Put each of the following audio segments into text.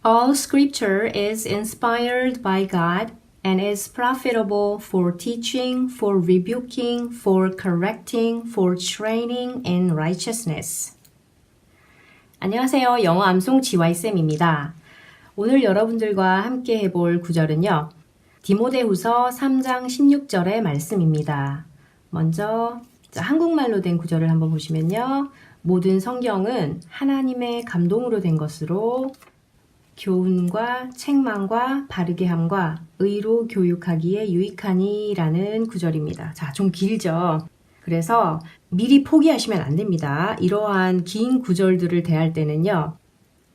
All scripture is inspired by God and is profitable for teaching, for rebuking, for correcting, for training in righteousness. 안녕하세요. 영어 암송 GY쌤입니다. 오늘 여러분들과 함께 해볼 구절은요. 디모데후서 3장 16절의 말씀입니다. 먼저 한국말로 된 구절을 한번 보시면요. 모든 성경은 하나님의 감동으로 된 것으로 교훈과 책망과 바르게 함과 의로 교육하기에 유익하니 라는 구절입니다. 자, 좀 길죠? 그래서 미리 포기하시면 안 됩니다. 이러한 긴 구절들을 대할 때는요.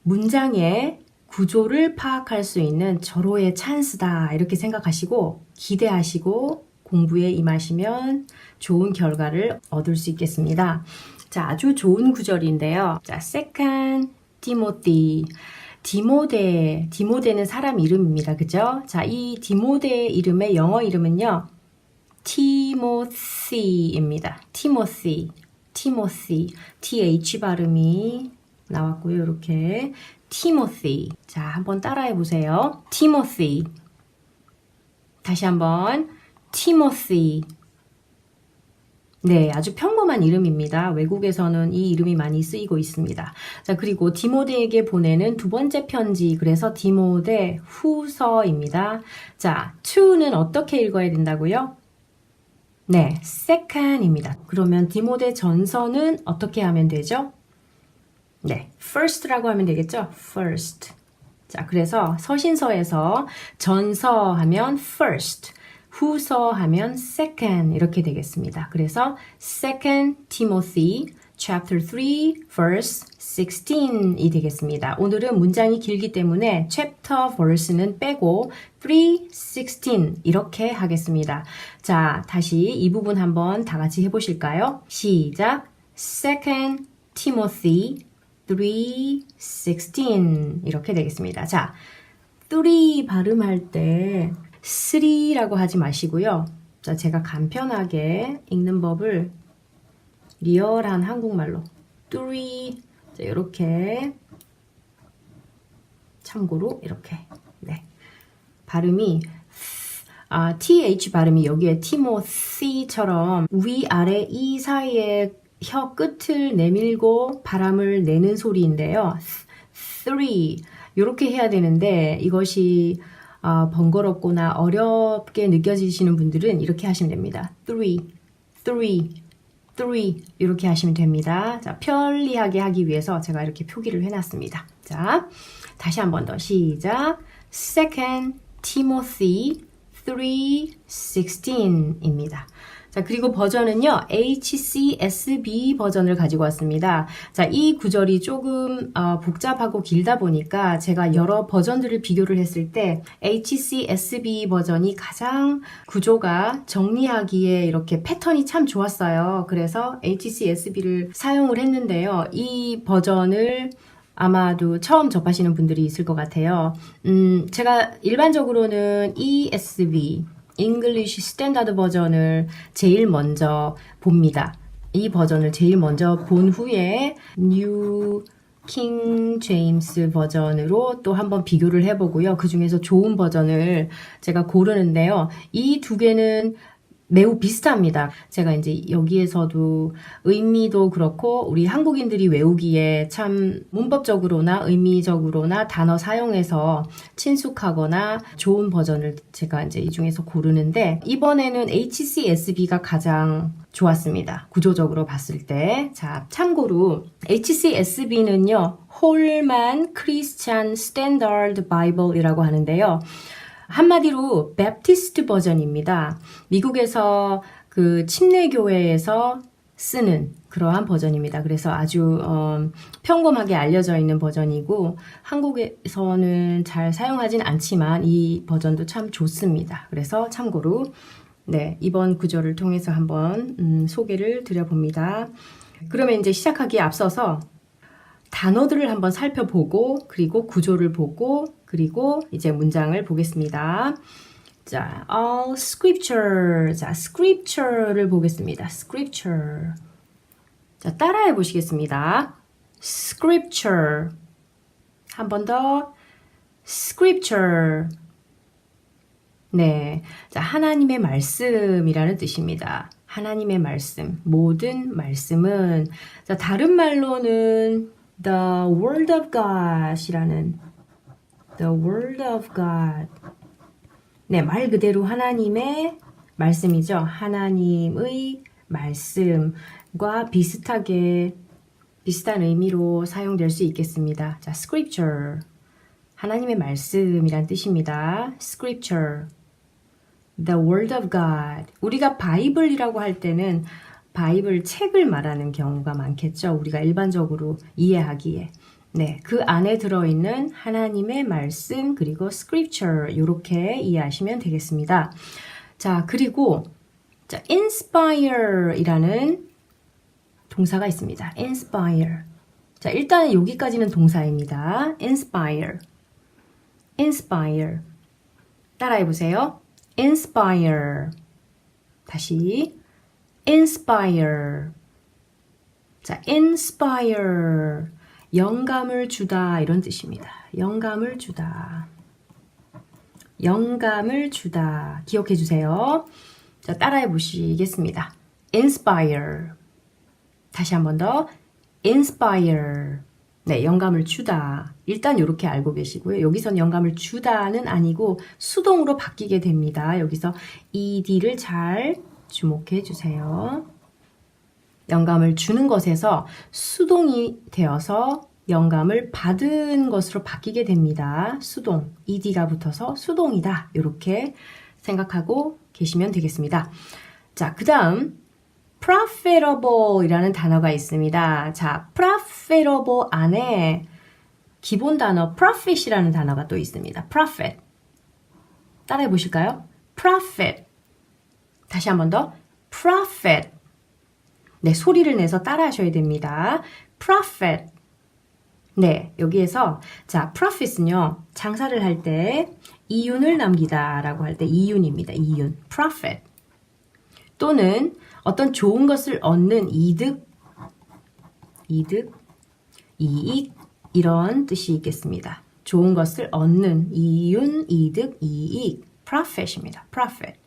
문장의 구조를 파악할 수 있는 절호의 찬스다 이렇게 생각하시고 기대하시고 공부에 임하시면 좋은 결과를 얻을 수 있겠습니다. 자, 아주 좋은 구절인데요. 자, Second Timothy. 디모데는 사람 이름입니다. 그죠? 자, 이 디모데의 이름의 영어 이름은요. 티모시입니다. 티모시. TH 발음이 나왔고요. 이렇게 티모시. 자, 한번 따라해 보세요. 티모시. 다시 한번 티모시. 네, 아주 평범한 이름입니다. 외국에서는 이 이름이 많이 쓰이고 있습니다. 자, 그리고 디모데에게 보내는 두 번째 편지, 그래서 디모데 후서입니다. 자, to는 어떻게 읽어야 된다고요? 네, second입니다. 그러면 디모데 전서는 어떻게 하면 되죠? 네, first라고 하면 되겠죠? first. 자, 그래서 서신서에서 전서 하면 first. 후서 하면 second 이렇게 되겠습니다. 그래서 Second Timothy chapter 3 verse 16이 되겠습니다. 오늘은 문장이 길기 때문에 chapter verse는 빼고 3, 16 이렇게 하겠습니다. 자, 다시 이 부분 한번 다 같이 해보실까요? 시작! Second Timothy 3, 16 이렇게 되겠습니다. 자, 3 발음할 때 3라고 하지 마시고요. 자, 제가 간편하게 읽는 법을 리얼한 한국말로 3 자, 이렇게 참고로 이렇게 네 발음이 TH 발음이 여기에 티모시처럼 위아래 이 사이에 혀 끝을 내밀고 바람을 내는 소리인데요. 3 이렇게 해야 되는데 이것이 번거롭거나 어렵게 느껴지시는 분들은 이렇게 하시면 됩니다. 3 이렇게 하시면 됩니다. 자, 편리하게 하기 위해서 제가 이렇게 표기를 해놨습니다. 자, 다시 한 번 더 시작. Second Timothy 3:16입니다. 자, 그리고 버전은요, HCSB 버전을 가지고 왔습니다. 자, 이 구절이 조금 복잡하고 길다 보니까 제가 여러 버전들을 비교를 했을 때 HCSB 버전이 가장 구조가 정리하기에 이렇게 패턴이 참 좋았어요. 그래서 HCSB를 사용을 했는데요. 이 버전을 아마도 처음 접하시는 분들이 있을 것 같아요. 제가 일반적으로는 ESV English Standard 버전을 제일 먼저 봅니다. 이 버전을 제일 먼저 본 후에 New King James 버전으로 또 한번 비교를 해보고요. 그 중에서 좋은 버전을 제가 고르는데요. 이 두 개는 매우 비슷합니다. 제가 이제 여기에서도 의미도 그렇고 우리 한국인들이 외우기에 참 문법적으로나 의미적으로나 단어 사용해서 친숙하거나 좋은 버전을 제가 이제 이 중에서 고르는데 이번에는 HCSB가 가장 좋았습니다. 구조적으로 봤을 때. 자, 참고로 HCSB는요. 홀만 크리스찬 스탠더드 바이블이라고 하는데요. 한마디로 베프티스트 버전입니다. 미국에서 그 침례교회에서 쓰는 그러한 버전입니다. 그래서 아주 평범하게 알려져 있는 버전이고 한국에서는 잘 사용하진 않지만 이 버전도 참 좋습니다. 그래서 참고로 네, 이번 구절을 통해서 한번 소개를 드려봅니다. 그러면 이제 시작하기에 앞서서 단어들을 한번 살펴보고 그리고 구조를 보고 그리고 이제 문장을 보겠습니다. 자, all scripture. 자, scripture를 보겠습니다. scripture. 자, 따라해 보시겠습니다. scripture. 한 번 더. scripture. 네. 자, 하나님의 말씀이라는 뜻입니다. 하나님의 말씀. 모든 말씀은, 자, 다른 말로는 the word of God이라는 the word of God. 네, 말 그대로 하나님의 말씀이죠. 하나님의 말씀과 비슷한 의미로 사용될 수 있겠습니다. 자, scripture. 하나님의 말씀이란 뜻입니다. scripture. The word of God. 우리가 바이블이라고 할 때는 바이블 책을 말하는 경우가 많겠죠. 우리가 일반적으로 이해하기에. 네, 그 안에 들어있는 하나님의 말씀 그리고 scripture 이렇게 이해하시면 되겠습니다. 자, 그리고 자, inspire이라는 동사가 있습니다. inspire. 자, 일단 여기까지는 동사입니다. inspire. inspire. 따라해 보세요. inspire. 다시 inspire. 자, inspire. 영감을 주다 이런 뜻입니다. 영감을 주다. 영감을 주다. 기억해 주세요. 자, 따라해 보시겠습니다. inspire. 다시 한 번 더. inspire. 네, 영감을 주다. 일단 이렇게 알고 계시고요. 여기선 영감을 주다는 아니고 수동으로 바뀌게 됩니다. 여기서 ed를 잘 주목해 주세요. 영감을 주는 것에서 수동이 되어서 영감을 받은 것으로 바뀌게 됩니다. 수동, ed가 붙어서 수동이다. 이렇게 생각하고 계시면 되겠습니다. 자, 그 다음 profitable 이라는 단어가 있습니다. 자, profitable 안에 기본 단어 profit이라는 단어가 또 있습니다. profit. 따라해 보실까요? profit. 다시 한 번 더. profit. 네, 소리를 내서 따라 하셔야 됩니다. profit. 네, 여기에서 자, profit은요. 장사를 할 때 이윤을 남기다 라고 할 때 이윤입니다. 이윤. profit. 또는 어떤 좋은 것을 얻는 이득, 이익 이런 뜻이 있겠습니다. 좋은 것을 얻는 이윤, 이득, 이익, profit입니다. profit.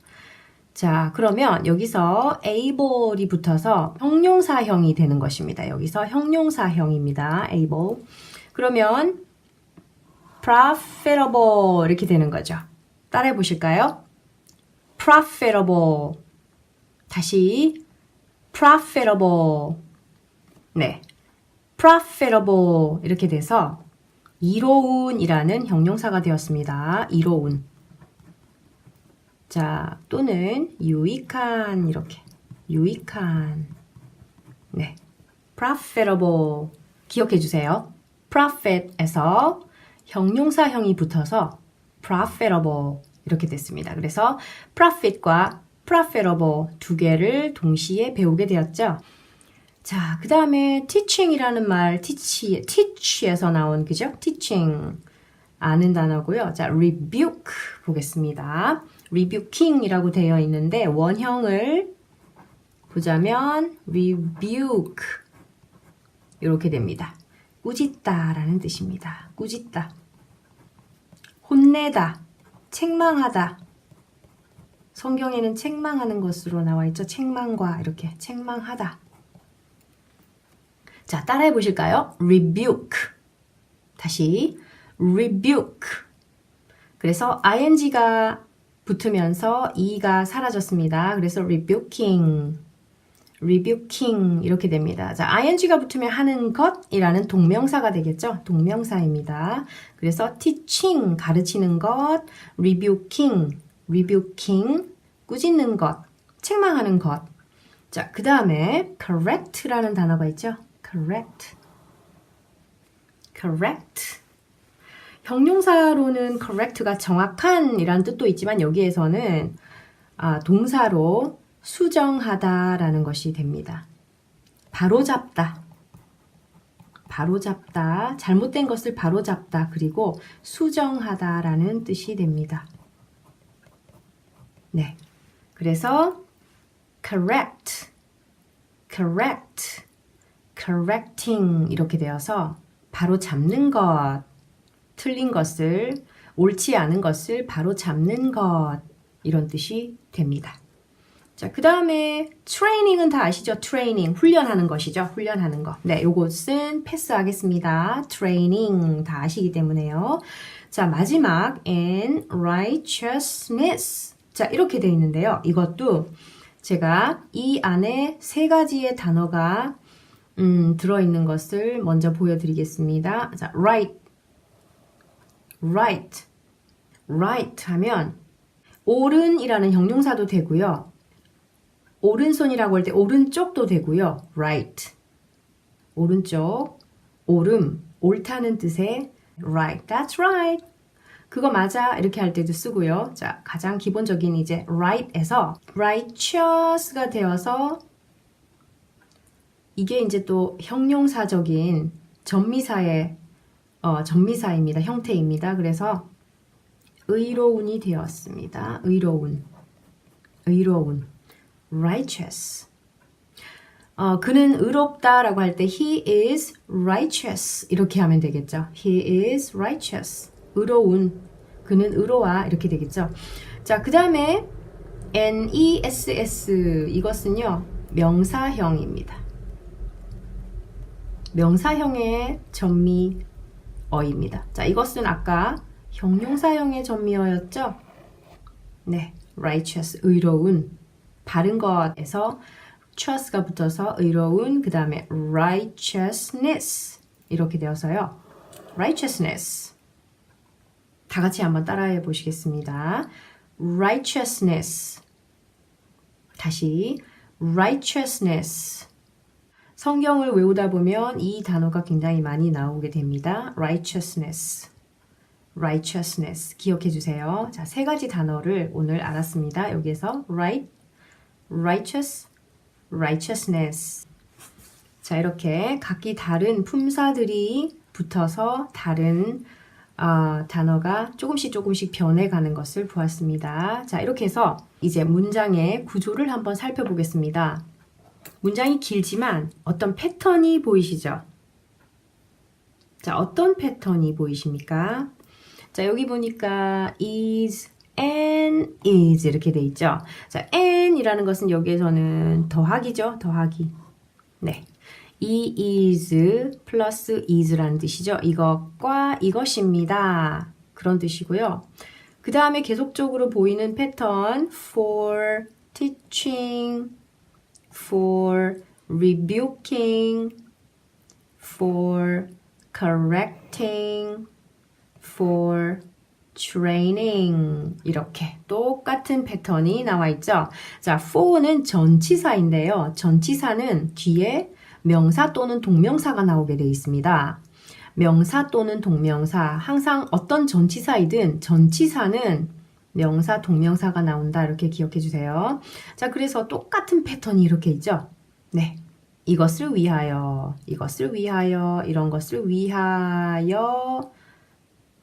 자, 그러면 여기서 able이 붙어서 형용사형이 되는 것입니다. 여기서 형용사형입니다. able. 그러면 profitable 이렇게 되는 거죠. 따라해 보실까요? profitable. 다시 profitable. 네. profitable 이렇게 돼서 이로운이라는 형용사가 되었습니다. 이로운. 자, 또는 유익한 이렇게 유익한. 네. profitable 기억해 주세요. profit에서 형용사형이 붙어서 profitable 이렇게 됐습니다. 그래서 profit과 profitable 두 개를 동시에 배우게 되었죠. 자, 그 다음에 teaching이라는 말, teach에서 나온 그죠? teaching 아는 단어고요. 자, rebuke 보겠습니다. rebuking이라고 되어 있는데 원형을 보자면 rebuke 이렇게 됩니다. 꾸짖다라는 뜻입니다. 꾸짖다. 혼내다. 책망하다. 성경에는 책망하는 것으로 나와 있죠. 책망과 이렇게 책망하다. 자, 따라해 보실까요? rebuke. 다시 rebuke. 그래서 ing가 붙으면서 e가 사라졌습니다. 그래서 rebuking 이렇게 됩니다. 자, ing가 붙으면 하는 것이라는 동명사가 되겠죠. 동명사입니다. 그래서 teaching 가르치는 것, rebuking 꾸짖는 것, 책망하는 것. 자, 그 다음에 correct라는 단어가 있죠. correct. 형용사로는 correct가 정확한 이란 뜻도 있지만 여기에서는 동사로 수정하다라는 것이 됩니다. 바로잡다. 잘못된 것을 바로잡다. 그리고 수정하다라는 뜻이 됩니다. 네. 그래서 correcting 이렇게 되어서 바로 잡는 것, 틀린 것을, 옳지 않은 것을 바로 잡는 것, 이런 뜻이 됩니다. 자, 그 다음에 트레이닝은 다 아시죠? 트레이닝, 훈련하는 것이죠. 훈련하는 것. 네, 요것은 패스하겠습니다. 트레이닝 다 아시기 때문에요. 자, 마지막 and righteousness. 자, 이렇게 돼 있는데요. 이것도 제가 이 안에 세 가지의 단어가 들어있는 것을 먼저 보여드리겠습니다. 자, right, right, right 하면 옳은이라는 형용사도 되고요. 오른손이라고 할 때 오른쪽도 되고요. right, 오른쪽, 옳음, 옳다는 뜻의 right, that's right, 그거 맞아 이렇게 할 때도 쓰고요. 자, 가장 기본적인 이제 right에서 righteous가 되어서 이게 이제 또 형용사적인 전미사의 전미사입니다. 형태입니다. 그래서 의로운이 되었습니다. 의로운, 의로운, righteous. 그는 의롭다라고 할 때 he is righteous 이렇게 하면 되겠죠. He is righteous. 의로운, 그는 의로와 이렇게 되겠죠. 자, 그 다음에 NESS 이것은요 명사형입니다. 명사형의 전미어입니다. 자, 이것은 아까 형용사형의 전미어였죠? 네, righteous, 의로운, 바른 것에서 trust가 붙어서 의로운, 그 다음에 righteousness 이렇게 되어서요. righteousness 다 같이 한번 따라해 보시겠습니다. righteousness 다시 righteousness 성경을 외우다 보면 이 단어가 굉장히 많이 나오게 됩니다. righteousness, righteousness 기억해 주세요. 자, 세 가지 단어를 오늘 알았습니다. 여기에서 right, righteous, righteousness. 자, 이렇게 각기 다른 품사들이 붙어서 다른 단어가 조금씩 변해가는 것을 보았습니다. 자, 이렇게 해서 이제 문장의 구조를 한번 살펴보겠습니다. 문장이 길지만 어떤 패턴이 보이시죠? 자, 어떤 패턴이 보이십니까? 자, 여기 보니까 is, and is 이렇게 돼 있죠. 자, and이라는 것은 여기에서는 더하기죠. 더하기. 네. 이 is 플러스 is라는 뜻이죠. 이것과 이것입니다. 그런 뜻이고요. 그 다음에 계속적으로 보이는 패턴 for teaching, for rebuking, for correcting, for training 이렇게 똑같은 패턴이 나와 있죠. 자, for는 전치사인데요. 전치사는 뒤에 명사 또는 동명사가 나오게 되어 있습니다. 명사 또는 동명사, 항상 어떤 전치사이든 전치사는 명사, 동명사가 나온다. 이렇게 기억해 주세요. 자, 그래서 똑같은 패턴이 이렇게 있죠. 네. 이것을 위하여, 이것을 위하여, 이런 것을 위하여,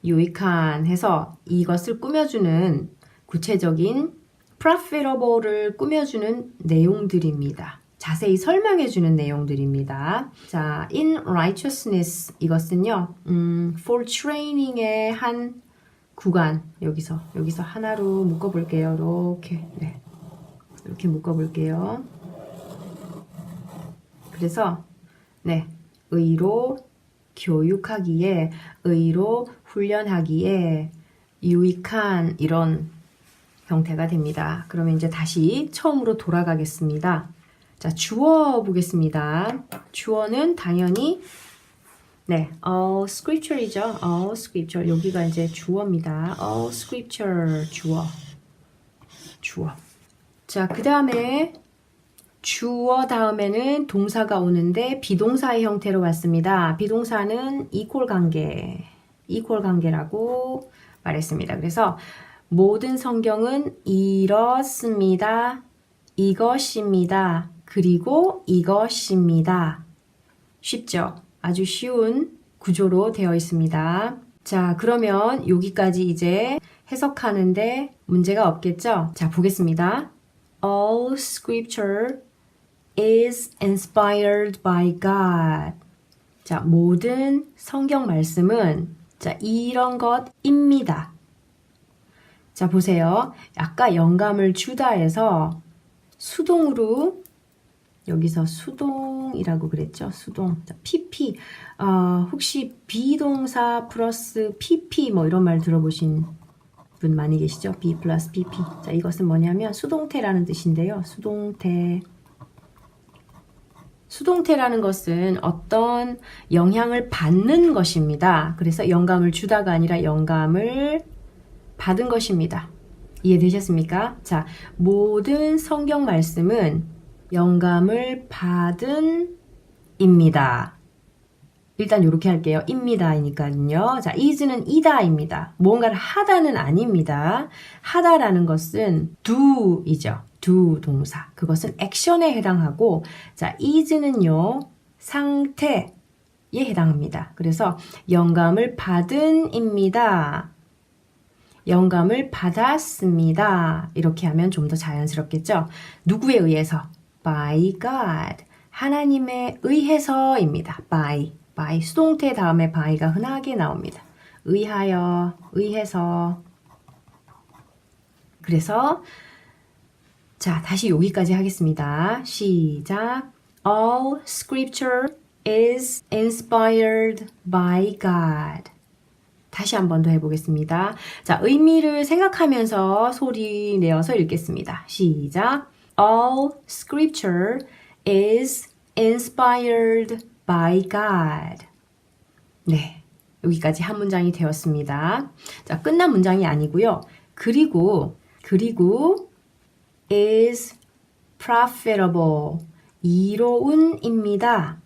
유익한 해서 이것을 꾸며주는 구체적인 profitable을 꾸며주는 내용들입니다. 자세히 설명해주는 내용들입니다. 자, in righteousness 이것은요, for training의 한 구간 여기서 하나로 묶어볼게요. 이렇게 네, 이렇게 묶어볼게요. 그래서 네, 의로 교육하기에, 의로 훈련하기에 유익한 이런 형태가 됩니다. 그러면 이제 다시 처음으로 돌아가겠습니다. 자, 주어 보겠습니다. 주어는 당연히 네, all scripture이죠. all scripture. 여기가 이제 주어입니다. all scripture 주어. 자, 그 다음에 주어 다음에는 동사가 오는데 비동사의 형태로 왔습니다. 비동사는 equal 관계라고 말했습니다. 그래서 모든 성경은 이렇습니다. 이것입니다. 그리고 이것입니다. 쉽죠? 아주 쉬운 구조로 되어 있습니다. 자, 그러면 여기까지 이제 해석하는데 문제가 없겠죠? 자, 보겠습니다. All scripture is inspired by God. 자, 모든 성경 말씀은 자, 이런 것입니다. 자, 보세요. 아까 영감을 주다에서 수동으로 여기서 수동이라고 그랬죠? 수동. 자, PP. 혹시 비동사 플러스 PP 뭐 이런 말 들어보신 분 많이 계시죠? B 플러스 PP. 자, 이것은 뭐냐면 수동태라는 뜻인데요. 수동태. 수동태라는 것은 어떤 영향을 받는 것입니다. 그래서 영감을 주다가 아니라 영감을 받은 것입니다. 이해되셨습니까? 자, 모든 성경 말씀은 영감을 받은 입니다. 일단 이렇게 할게요. 입니다이니까요. 자, is는 이다입니다. 뭔가를 하다는 아닙니다. 하다라는 것은 do이죠. do 동사. 그것은 액션에 해당하고, 자, is는요, 상태에 해당합니다. 그래서 영감을 받은 입니다. 영감을 받았습니다. 이렇게 하면 좀 더 자연스럽겠죠? 누구에 의해서? By God. 하나님에 의해서입니다. By 수동태 다음에 by가 흔하게 나옵니다. 의하여, 의해서. 그래서 자, 다시 여기까지 하겠습니다. 시작. All scripture is inspired by God. 다시 한 번 더 해보겠습니다. 자, 의미를 생각하면서 소리 내어서 읽겠습니다. 시작. All scripture is inspired by God. 네, 여기까지 한 문장이 되었습니다. 자, 끝난 문장이 아니고요. 그리고 is profitable. 이로운입니다.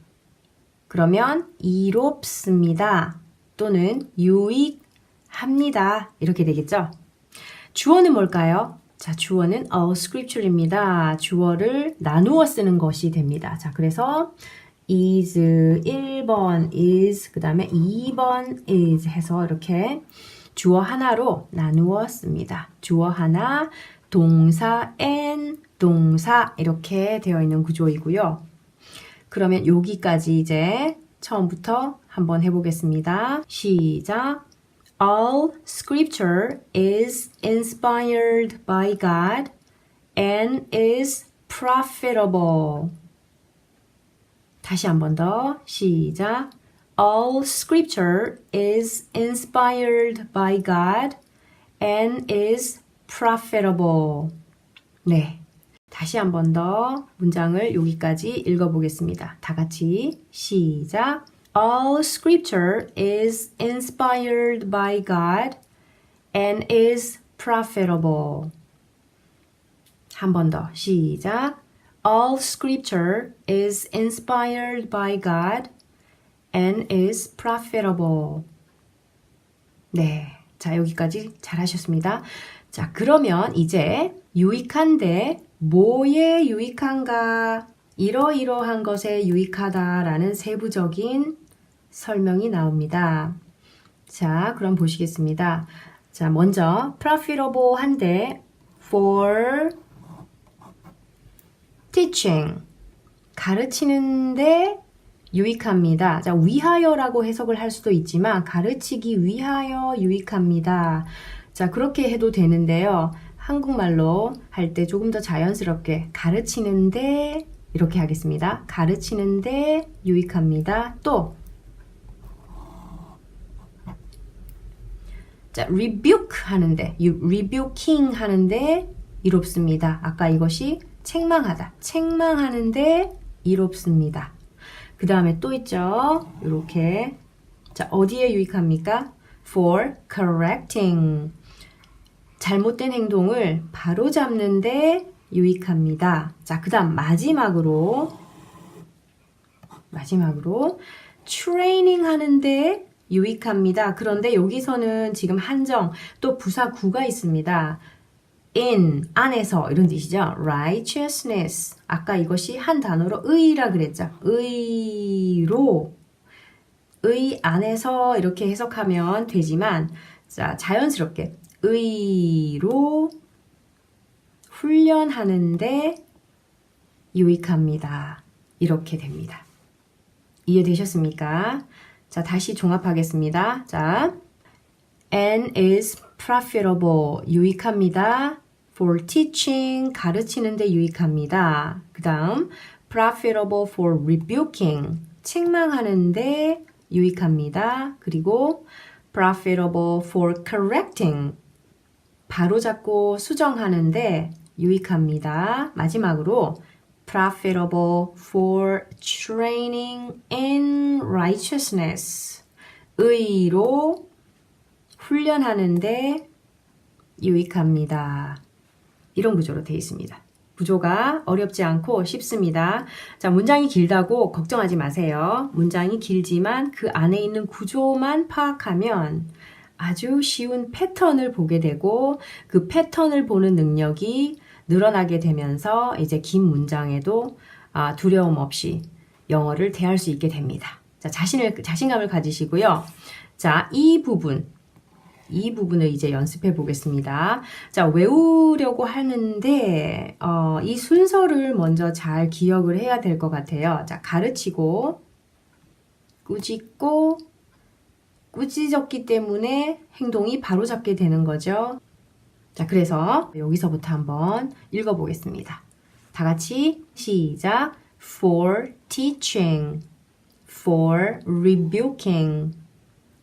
그러면 이롭습니다. 또는 유익합니다. 이렇게 되겠죠? 주어는 뭘까요? 자, 주어는 all scripture입니다. 주어를 나누어 쓰는 것이 됩니다. 자, 그래서 is 1번 is 그 다음에 2번 is 해서 이렇게 주어 하나로 나누어 씁니다. 주어 하나, 동사 and 동사 이렇게 되어 있는 구조이고요. 그러면 여기까지 이제 처음부터 한번 해보겠습니다. 시작. All scripture is inspired by God and is profitable. 다시 한 번 더. 시작. All scripture is inspired by God and is profitable. 네. 다시 한 번 더 문장을 여기까지 읽어보겠습니다. 다 같이 시작. All scripture is inspired by God and is profitable. 한 번 더 시작. All scripture is inspired by God and is profitable. 네. 자, 여기까지 잘하셨습니다. 자, 그러면 이제 유익한데 뭐에 유익한가? 이러이러한 것에 유익하다라는 세부적인 설명이 나옵니다. 자, 그럼 보시겠습니다. 자, 먼저 profitable 한데 for teaching 가르치는데 유익합니다. 자, 위하여라고 해석을 할 수도 있지만 가르치기 위하여 유익합니다. 자, 그렇게 해도 되는데요. 한국말로 할 때 조금 더 자연스럽게 가르치는데 이렇게 하겠습니다. 가르치는데 유익합니다. 또 자, rebuke 하는데 rebuking 하는데 이롭습니다. 아까 이것이 책망하다. 책망하는데 이롭습니다. 그 다음에 또 있죠. 이렇게 자, 어디에 유익합니까? For correcting. 잘못된 행동을 바로잡는데 유익합니다. 자, 그 다음 마지막으로 트레이닝 하는데 유익합니다. 그런데 여기서는 지금 한정 또 부사 구가 있습니다. in, 안에서 이런 뜻이죠. righteousness. 아까 이것이 한 단어로 의라 그랬죠. 의로 의 안에서 이렇게 해석하면 되지만 자, 자연스럽게 의로 훈련하는데 유익합니다. 이렇게 됩니다. 이해되셨습니까? 자, 다시 종합하겠습니다. 자, and is profitable. 유익합니다. for teaching. 가르치는데 유익합니다. 그 다음 profitable for rebuking. 책망하는데 유익합니다. 그리고 profitable for correcting. 바로잡고 수정하는데 유익합니다. 마지막으로 profitable for training in righteousness. 의로 훈련하는데 유익합니다. 이런 구조로 되어 있습니다. 구조가 어렵지 않고 쉽습니다. 자, 문장이 길다고 걱정하지 마세요. 문장이 길지만 그 안에 있는 구조만 파악하면 아주 쉬운 패턴을 보게 되고 그 패턴을 보는 능력이 늘어나게 되면서 이제 긴 문장에도 두려움 없이 영어를 대할 수 있게 됩니다. 자, 자신감을 가지시고요. 자, 이 부분을 이제 연습해 보겠습니다. 자, 외우려고 하는데 이 순서를 먼저 잘 기억을 해야 될 것 같아요. 자, 가르치고 꾸짖고 꾸짖었기 때문에 행동이 바로잡게 되는 거죠. 자, 그래서 여기서부터 한번 읽어보겠습니다. 다 같이 시작. For teaching, for rebuking,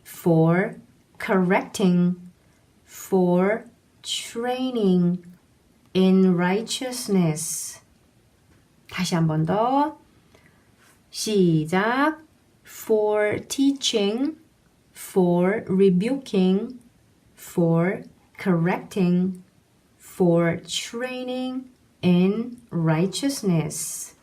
for correcting, for training in righteousness. 다시 한 번 더. 시작. For teaching, for rebuking, for correcting, for training in righteousness.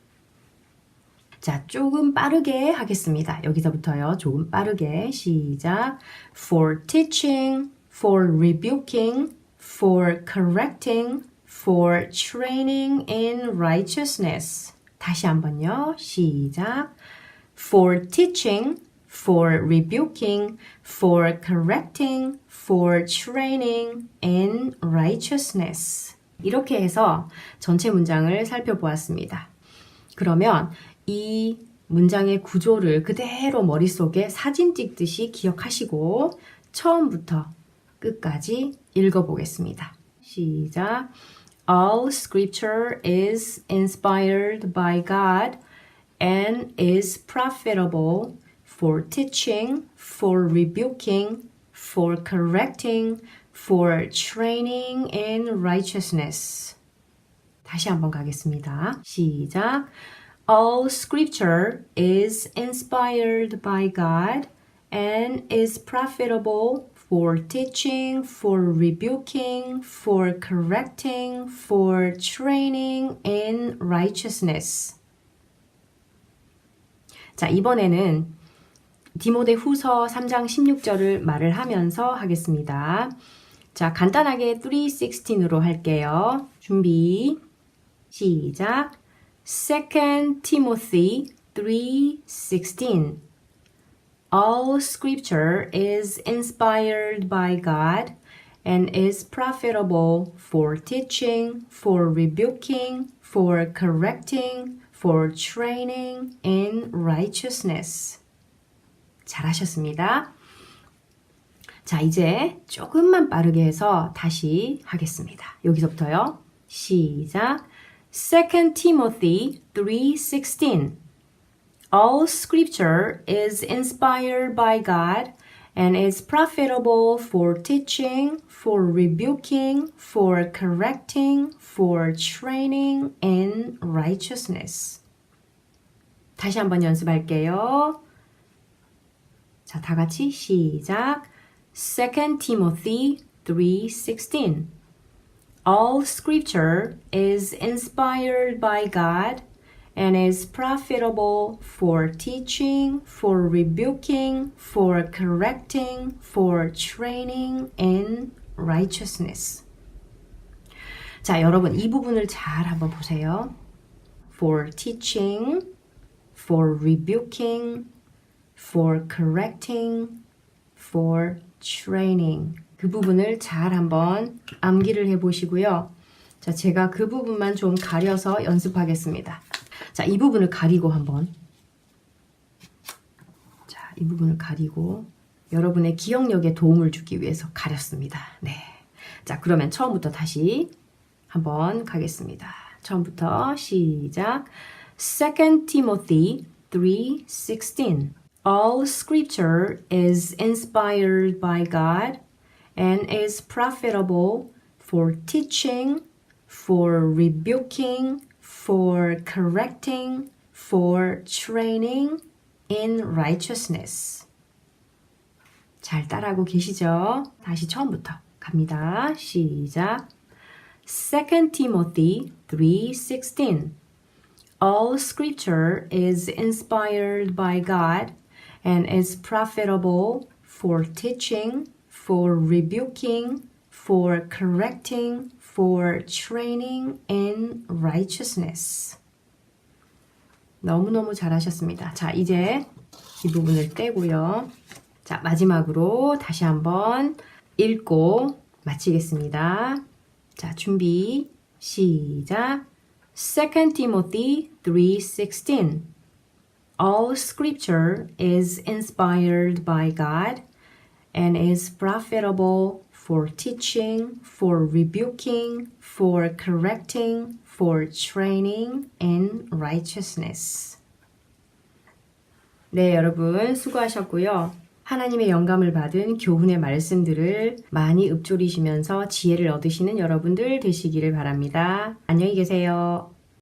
자, 조금 빠르게 하겠습니다. 여기서부터요. 조금 빠르게 시작. For teaching, for rebuking, for correcting, for training in righteousness. 다시 한번요. 시작. For teaching, for rebuking, for correcting, for training in righteousness. 이렇게 해서 전체 문장을 살펴보았습니다. 그러면 이 문장의 구조를 그대로 머릿속에 사진 찍듯이 기억하시고 처음부터 끝까지 읽어보겠습니다. 시작. All scripture is inspired by God and is profitable for teaching, for rebuking, for correcting, for training in righteousness. 다시 한번 가겠습니다. 시작. All scripture is inspired by God and is profitable for teaching, for rebuking, for correcting, for training in righteousness. 자, 이번에는 디모데 후서 3장 16절을 말을 하면서 하겠습니다. 자, 간단하게 3:16으로 할게요. 준비, 시작. 2 Timothy 3:16 All scripture is inspired by God and is profitable for teaching, for rebuking, for correcting, for training in righteousness. 잘하셨습니다. 자, 이제 조금만 빠르게 해서 다시 하겠습니다. 여기서부터요. 시작. 2 Timothy 3:16 All scripture is inspired by God and is profitable for teaching, for rebuking, for correcting, for training in righteousness. 다시 한번 연습할게요. 자, 다 같이 시작. 2 Timothy 3:16 All scripture is inspired by God and is profitable for teaching, for rebuking, for correcting, for training in righteousness. 자, 여러분 이 부분을 잘 한번 보세요. For teaching, for rebuking, for correcting, for training. 그 부분을 잘 한번 암기를 해보시고요. 자, 제가 그 부분만 좀 가려서 연습하겠습니다. 자, 이 부분을 가리고 한번. 자, 이 부분을 가리고 여러분의 기억력에 도움을 주기 위해서 가렸습니다. 네. 자, 그러면 처음부터 다시 한번 가겠습니다. 처음부터 시작. 2 Timothy 3:16. All scripture is inspired by God and is profitable for teaching, for rebuking, for correcting, for training in righteousness. 잘 따라하고 계시죠? 다시 처음부터 갑니다. 시작. 2 Timothy 3:16. All scripture is inspired by God and is profitable for teaching, for rebuking, for correcting, for training in righteousness. 너무너무 잘하셨습니다. 자, 이제 이 부분을 떼고요. 자, 마지막으로 다시 한번 읽고 마치겠습니다. 자, 준비, 시작. 2 Timothy 3:16. All scripture is inspired by God and is profitable for teaching, for rebuking, for correcting, for training in righteousness. 네, 여러분 수고하셨고요. 하나님의 영감을 받은 교훈의 말씀들을 많이 읊조리시면서 지혜를 얻으시는 여러분들 되시기를 바랍니다. 안녕히 계세요.